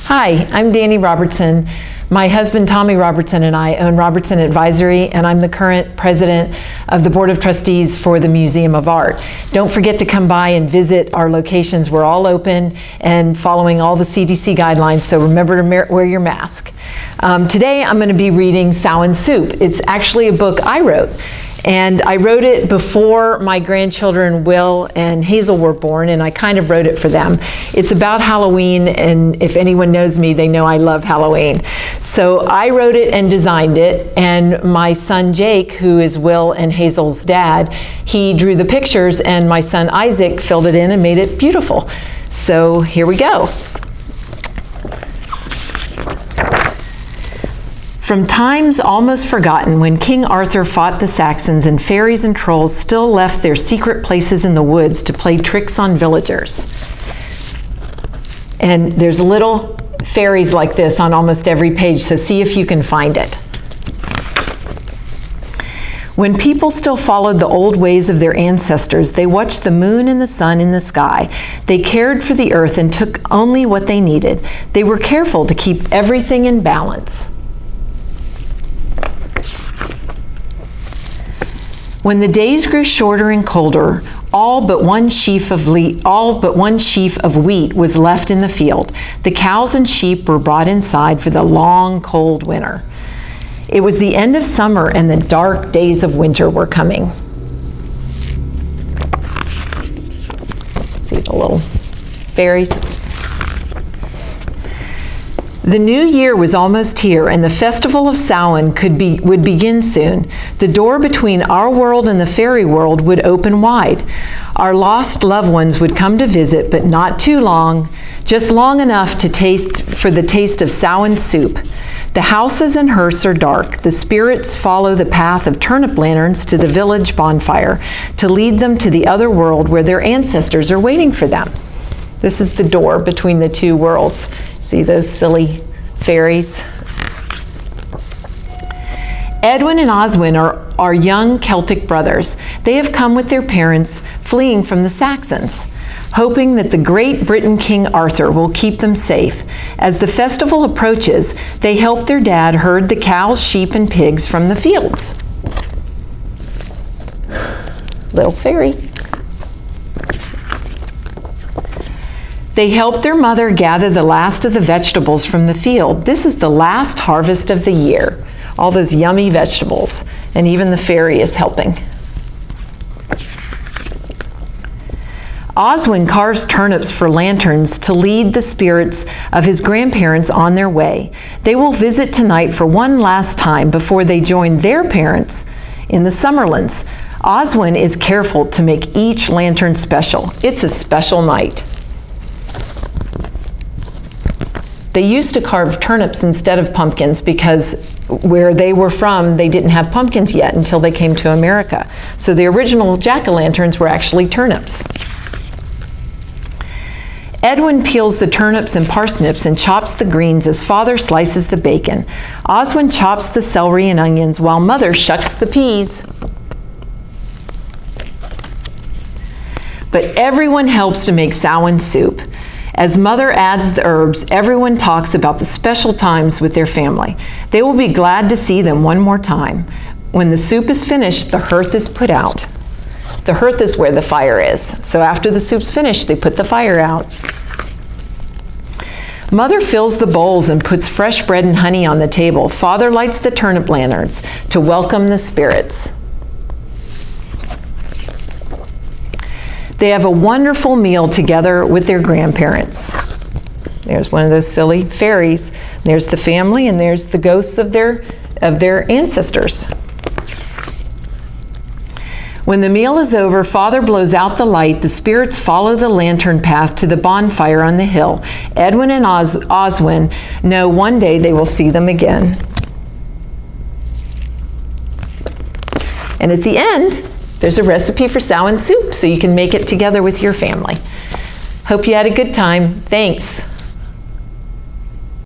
Hi, I'm Dagny Robertson. My husband Tommy Robertson and I own Robertson Advisory, and I'm the current president of the Board of Trustees for the Museum of Art. Don't forget to come by and visit our locations. We're all open and following all the CDC guidelines, so remember to wear your mask. Today I'm going to be reading Samhain Soup. It's actually a book I wrote. And I wrote it before my grandchildren Will and Hazel were born, and I kind of wrote it for them. It's about Halloween, and if anyone knows me, they know I love Halloween. So I wrote it and designed it, and my son Jake, who is Will and Hazel's dad, he drew the pictures, and my son Isaac filled it in and made it beautiful. So here we go. From times almost forgotten, when King Arthur fought the Saxons and fairies and trolls still left their secret places in the woods to play tricks on villagers. And there's little fairies like this on almost every page, so see if you can find it. When people still followed the old ways of their ancestors, they watched the moon and the sun in the sky. They cared for the earth and took only what they needed. They were careful to keep everything in balance. When the days grew shorter and colder, all but one sheaf of wheat was left in the field. The cows and sheep were brought inside for the long, cold winter. It was the end of summer and the dark days of winter were coming. See the little fairies. The new year was almost here, and the festival of Samhain would begin soon. The door between our world and the fairy world would open wide. Our lost loved ones would come to visit, but not too long, just long enough to taste of Samhain soup. The houses and hearths are dark. The spirits follow the path of turnip lanterns to the village bonfire to lead them to the other world where their ancestors are waiting for them. This is the door between the two worlds. See those silly fairies? Edwin and Oswin are young Celtic brothers. They have come with their parents fleeing from the Saxons, hoping that the great Britain King Arthur will keep them safe. As the festival approaches, they help their dad herd the cows, sheep, and pigs from the fields. Little fairy. They help their mother gather the last of the vegetables from the field. This is the last harvest of the year. All those yummy vegetables, and even the fairy is helping. Oswin carves turnips for lanterns to lead the spirits of his grandparents on their way. They will visit tonight for one last time before they join their parents in the Summerlands. Oswin is careful to make each lantern special. It's a special night. They used to carve turnips instead of pumpkins because where they were from, they didn't have pumpkins yet until they came to America. So the original jack-o'-lanterns were actually turnips. Edwin peels the turnips and parsnips and chops the greens as father slices the bacon. Oswin chops the celery and onions while mother shucks the peas. But everyone helps to make Samhain soup. As mother adds the herbs, everyone talks about the special times with their family. They will be glad to see them one more time. When the soup is finished, the hearth is put out. The hearth is where the fire is. So after the soup's finished, they put the fire out. Mother fills the bowls and puts fresh bread and honey on the table. Father lights the turnip lanterns to welcome the spirits. They have a wonderful meal together with their grandparents. There's one of those silly fairies. There's the family, and there's the ghosts of their ancestors. When the meal is over, Father blows out the light. The spirits follow the lantern path to the bonfire on the hill. Edwin and Oswin know one day they will see them again. And at the end, there's a recipe for Samhain soup, so you can make it together with your family. Hope you had a good time. Thanks.